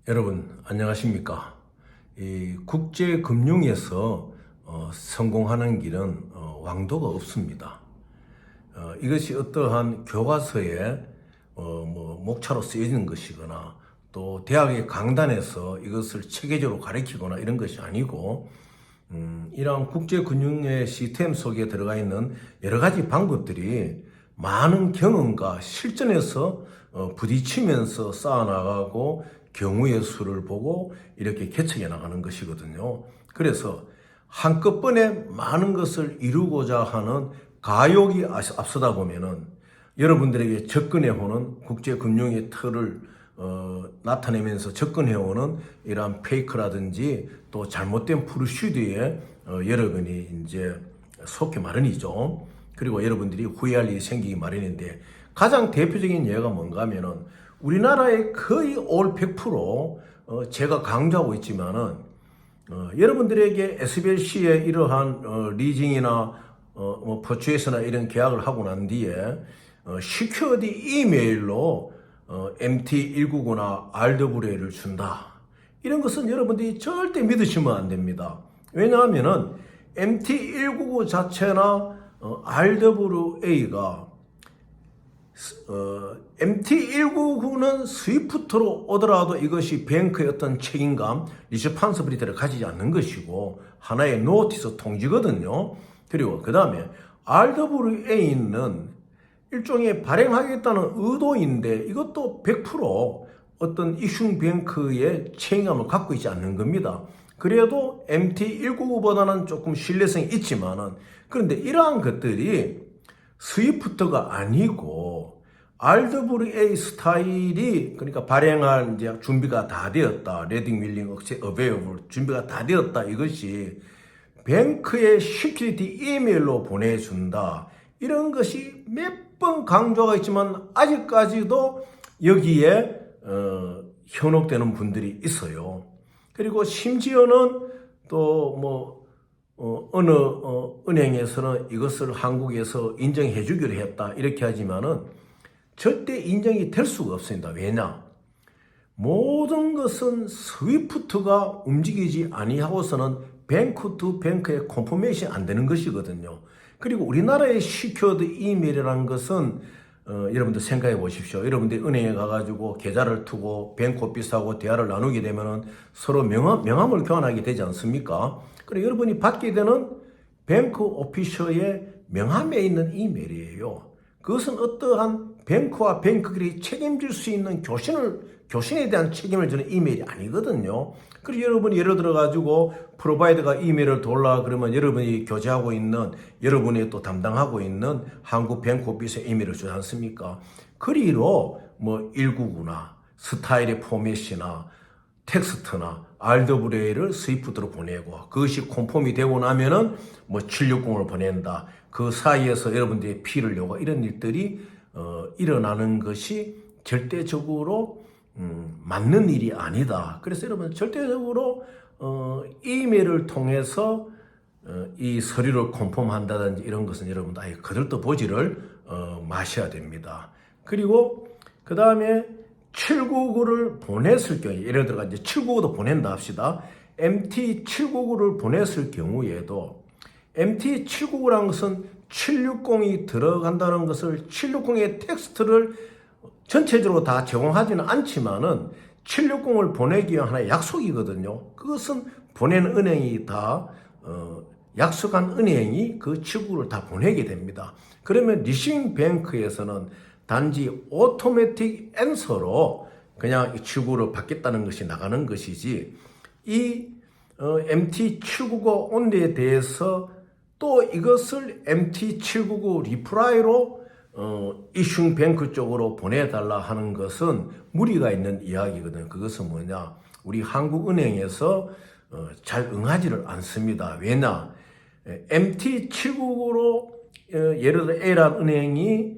여러분 안녕하십니까? 이 국제금융에서 성공하는 길은 왕도가 없습니다. 이것이 어떠한 교과서에 목차로 쓰여지는 것이거나 또 대학의 강단에서 이것을 체계적으로 가르치거나 이런 것이 아니고 이러한 국제금융의 시스템 속에 들어가 있는 여러 가지 방법들이 많은 경험과 실전에서 부딪히면서 쌓아나가고 경우의 수를 보고 이렇게 개척해 나가는 것이거든요. 그래서 한꺼번에 많은 것을 이루고자 하는 가욕이 앞서다 보면은 여러분들에게 접근해오는 국제금융의 틀을 나타내면서 접근해오는 이러한 페이크라든지 또 잘못된 프루시드에 여러분이 이제 속기 마련이죠. 그리고 여러분들이 후회할 일이 생기기 마련인데 가장 대표적인 예가 뭔가 하면은 우리나라의 거의 올 100% 제가 강조하고 있지만은 여러분들에게 SBLC의 이러한 리징이나 퍼추에이스나 이런 계약을 하고 난 뒤에 시큐어디 이메일로 MT199나 RWA를 준다. 이런 것은 여러분들이 절대 믿으시면 안 됩니다. 왜냐하면은 MT199 자체나 RWA가 MT199는 스위프트로 오더라도 이것이 뱅크의 어떤 책임감, 리스판서빌리티를 가지지 않는 것이고 하나의 노티스 통지거든요. 그리고 그 다음에 RWA는 일종의 발행하겠다는 의도인데 이것도 100% 어떤 이슝 뱅크의 책임감을 갖고 있지 않는 겁니다. 그래도 MT199보다는 조금 신뢰성이 있지만은 그런데 이러한 것들이 스위프트가 아니고 RWA 스타일이 그러니까 발행할 이제 준비가 다 되었다. 레딩 윌링 어베이블 준비가 다 되었다. 이것이 뱅크의 시큐리티 이메일로 보내준다. 이런 것이 몇 번 강조가 있지만 아직까지도 여기에 현혹되는 분들이 있어요. 그리고 심지어는 또 어느 은행에서는 이것을 한국에서 인정해 주기로 했다 이렇게 하지만은 절대 인정이 될 수가 없습니다. 왜냐? 모든 것은 스위프트가 움직이지 아니하고서는 뱅크 투 뱅크의 컨포메이션이 안 되는 것이거든요. 그리고 우리나라의 시큐어드 이메일이라는 것은 여러분들 생각해 보십시오. 여러분들 은행에 가가지고 계좌를 두고 뱅크 오피스하고 대화를 나누게 되면은 서로 명함을 교환하게 되지 않습니까? 그리고 여러분이 받게 되는 뱅크 오피셔의 명함에 있는 이메일이에요. 그것은 어떠한 뱅크와 뱅크들이 책임질 수 있는 교신에 대한 책임을 지는 이메일이 아니거든요. 그리고 여러분이 예를 들어가지고 프로바이더가 이메일을 돌라 그러면 여러분이 교제하고 있는 여러분이 또 담당하고 있는 한국 뱅크 오피스의 이메일을 주지 않습니까? 그리로 199나 스타일의 포맷이나 텍스트나 RWA를 스위프트로 보내고 그것이 컨펌이 되고 나면은 760을 보낸다. 그 사이에서 여러분들의 피를 요구 이런 일들이 일어나는 것이 절대적으로 맞는 일이 아니다. 그래서 여러분 절대적으로 이메일을 통해서 이 서류를 컨펌한다든지 이런 것은 여러분들 아예 거들떠 보지를 마셔야 됩니다. 그리고 그 다음에 799를 보냈을 경우에 예를 들어 이제 799도 보낸다 합시다. MT799를 보냈을 경우에도 MT799라는 것은 760이 들어간다는 것을 760의 텍스트를 전체적으로 다 제공하지는 않지만은 760을 보내기 위한 하나의 약속이거든요. 그것은 보낸 은행이 다 약속한 은행이 그 799를 다 보내게 됩니다. 그러면 리싱 뱅크에서는 단지 오토매틱 앤서로 그냥 이 799를 받겠다는 것이 나가는 것이지 이 MT799 온리에 대해서 또 이것을 MT799 리플라이로 이슝 뱅크 쪽으로 보내달라 하는 것은 무리가 있는 이야기거든요. 그것은 뭐냐? 우리 한국은행에서 잘 응하지를 않습니다. 왜냐? MT799로 예를 들어 A라는 은행이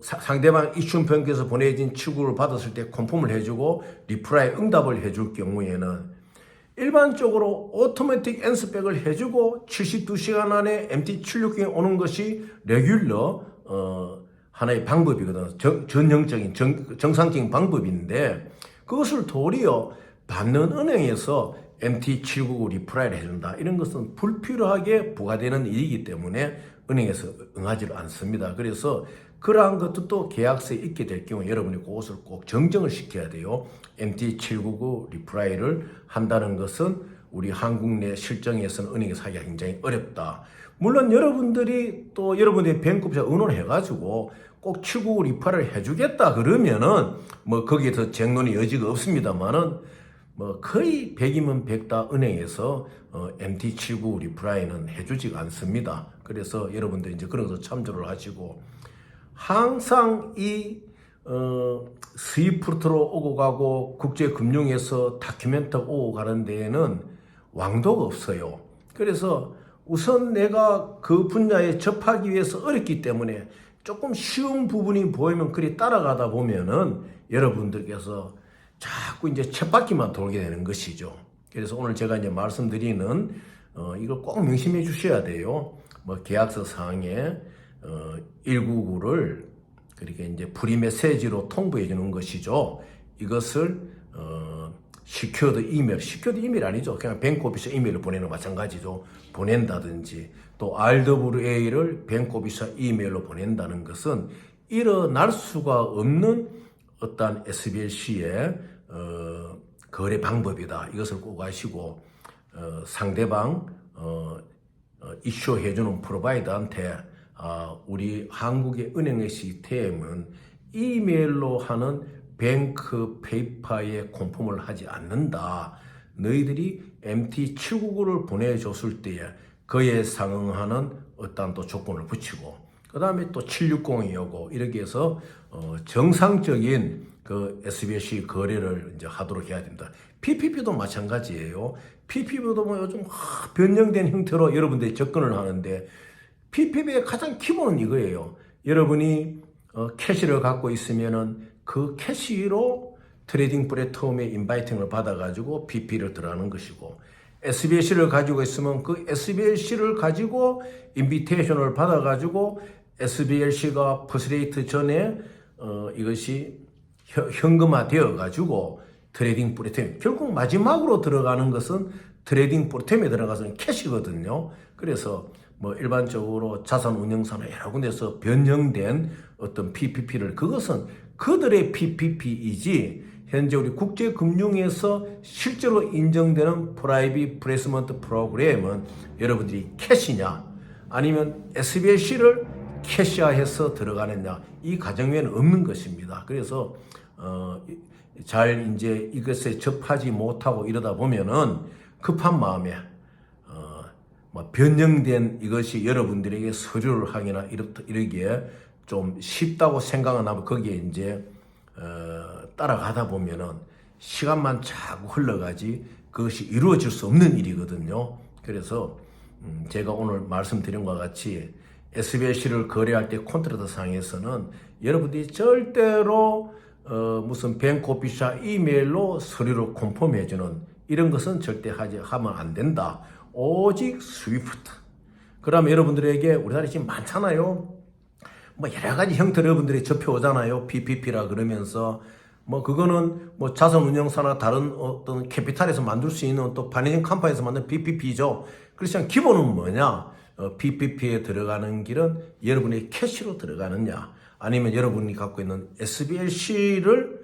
상대방 이슈 뱅크에서 보내진 799를 받았을 때 컨펌을 해주고 리플라이 응답을 해줄 경우에는 일반적으로 오토매틱 앤서백을 해주고 72시간 안에 MT760에 오는 것이 레귤러 하나의 방법이거든. 전형적인 정상적인 방법인데 그것을 도리어 받는 은행에서 MT799 리프라이를 해준다. 이런 것은 불필요하게 부과되는 일이기 때문에 은행에서 응하지를 않습니다. 그래서 그러한 것도 계약서에 있게 될 경우 여러분이 그것을 꼭 정정을 시켜야 돼요. MT799 리프라이를 한다는 것은 우리 한국 내 실정에서는 은행에서 하기가 굉장히 어렵다. 물론 여러분들이 또 여러분의 뱅크업자 의논해가지고 꼭 799 리프라이를 해주겠다 그러면은 뭐 거기에 더 쟁론의 여지가 없습니다만은 뭐 거의 100이면 100다 은행에서 MT799 리프라이는 해주지가 않습니다. 그래서 여러분들 이제 그런 거 참조를 하시고 항상 이 스위프트로 오고 가고 국제금융에서 다큐멘트 오고 가는 데에는 왕도가 없어요. 그래서 우선 내가 그 분야에 접하기 위해서 어렵기 때문에 조금 쉬운 부분이 보이면 그리 따라가다 보면은 여러분들께서 자꾸 이제 쳇바퀴만 돌게 되는 것이죠. 그래서 오늘 제가 이제 말씀드리는 이걸 꼭 명심해 주셔야 돼요. 뭐 계약서 사항에 199를 그렇게 이제 프리 메시지로 통보해 주는 것이죠. 이것을 시큐어드 이메일 아니죠. 그냥 뱅크오피스 이메일을 보내는 마찬가지죠. 보낸다든지 또 RWA를 뱅크오피스 이메일로 보낸다는 것은 일어날 수가 없는 어떤 SBLC의 거래 방법이다. 이것을 꼭 아시고 상대방 이슈해주는 프로바이더한테 우리 한국의 은행의 시스템은 이메일로 하는 뱅크 페이퍼에 컨펌을 하지 않는다. 너희들이 MT799를 보내줬을 때에 그에 상응하는 어떤 또 조건을 붙이고 그 다음에 또 760이 오고 이렇게 해서 정상적인 그 SBLC 거래를 이제 하도록 해야 됩니다. PPP도 마찬가지예요. PPP도 뭐 요즘 변형된 형태로 여러분들이 접근을 하는데 PPP의 가장 기본은 이거예요. 여러분이 캐시를 갖고 있으면은 그 캐시로 트레이딩 플랫폼에 인바이팅을 받아가지고 PP를 들어가는 것이고 SBLC를 가지고 있으면 그 SBLC를 가지고 인비테이션을 받아가지고 SBLC가 퍼스레이트 전에 이것이 현금화 되어가지고 트레이딩 플랫폼 결국 마지막으로 들어가는 것은 트레이딩 플랫폼에 들어가서는 캐시거든요. 그래서 뭐 일반적으로 자산 운용사나 여러 군데서 변형된 어떤 PPP를 그것은 그들의 PPP이지 현재 우리 국제금융에서 실제로 인정되는 프라이빗 플레이스먼트 프로그램은 여러분들이 캐시냐 아니면 SBLC를 캐시화해서 들어가느냐 이 가정에는 없는 것입니다. 그래서 잘 이제 이것에 접하지 못하고 이러다 보면은 급한 마음에 뭐 변형된 이것이 여러분들에게 서류를 하기나 이러기에 좀 쉽다고 생각은 하면 거기에 이제 따라가다 보면은 시간만 자꾸 흘러가지 그것이 이루어질 수 없는 일이거든요. 그래서 제가 오늘 말씀드린 것과 같이 SBLC를 거래할 때 콘트랙트 상에서는 여러분들이 절대로 무슨 뱅크오피스 이메일로 서류를 컨펌해주는 이런 것은 절대 하면 안 된다. 오직 스위프트. 그러면 여러분들에게 우리나라에 지금 많잖아요. 뭐 여러 가지 형태로 여러분들이 접해오잖아요. PPP라 그러면서 뭐 그거는 뭐 자산운용사나 다른 어떤 캐피탈에서 만들 수 있는 또 파이낸싱 컴퍼니에서 만든 PPP죠. 그렇지만 기본은 뭐냐? PPP에 들어가는 길은 여러분의 캐시로 들어가느냐 아니면 여러분이 갖고 있는 SBLC를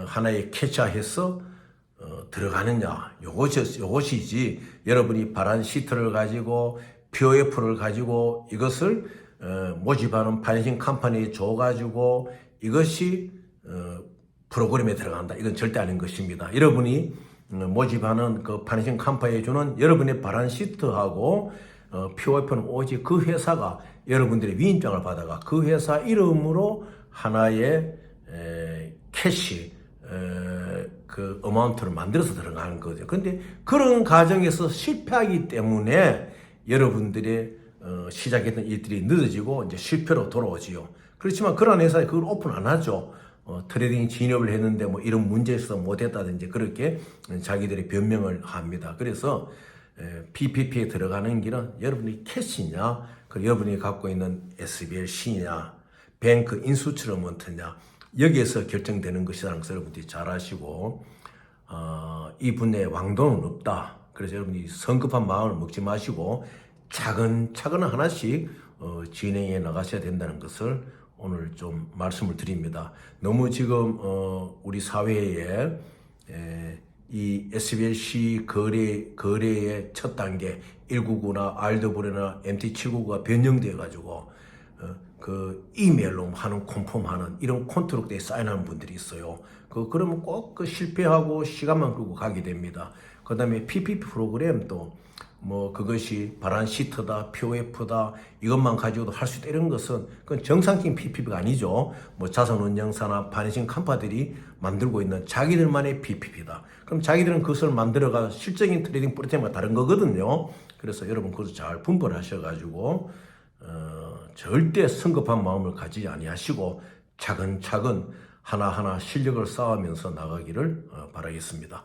하나의 캐치화해서 들어가느냐 요것이지 여러분이 바란 시트를 가지고 POF를 가지고 이것을 모집하는 파이낸싱 컴퍼니에 줘가지고 이것이 프로그램에 들어간다. 이건 절대 아닌 것입니다. 여러분이 모집하는 그 파이낸싱 컴퍼니에 주는 여러분의 바란 시트하고 POF는 오직 그 회사가 여러분들의 위임장을 받아가 그 회사 이름으로 하나의 캐시 그 어마운트를 만들어서 들어가는 거죠. 근데 그런 과정에서 실패하기 때문에 여러분들의 시작했던 일들이 늦어지고 이제 실패로 돌아오지요. 그렇지만 그런 회사에 그걸 오픈 안 하죠. 트레이딩 진입을 했는데 뭐 이런 문제에 있어서 못했다든지 그렇게 자기들이 변명을 합니다. 그래서 PPP에 들어가는 길은 여러분이 캐시냐, 그리고 여러분이 갖고 있는 SBLC냐, 뱅크 인수처럼먼트냐, 여기에서 결정되는 것이라는 것을 여러분들이 잘 아시고 이 분야에 왕도는 없다. 그래서 여러분이 성급한 마음을 먹지 마시고 차근차근 하나씩 진행해 나가셔야 된다는 것을 오늘 좀 말씀을 드립니다. 너무 지금 우리 사회에 이 SBLC 거래의 첫 단계 199나 RW나 MT799가 변경되어 가지고 그 이메일로 하는 컨펌하는 이런 컨트롤에 사인하는 분들이 있어요. 그러면 꼭 그 실패하고 시간만 끌고 가게 됩니다. 그 다음에 PPP 프로그램도 뭐 그것이 바란 시트다, POF다 이것만 가지고도 할 수 있다 이런 것은 그건 정상적인 PPP가 아니죠. 뭐 자산운용사나 파이낸싱 컴퍼니들이 만들고 있는 자기들만의 PPP다. 그럼 자기들은 그것을 만들어가 실적인 트레이딩 프로그램과 다른 거거든요. 그래서 여러분 그것을 잘 분별하셔가지고 절대 성급한 마음을 가지지 아니하시고 차근차근 하나하나 실력을 쌓으면서 나가기를 바라겠습니다.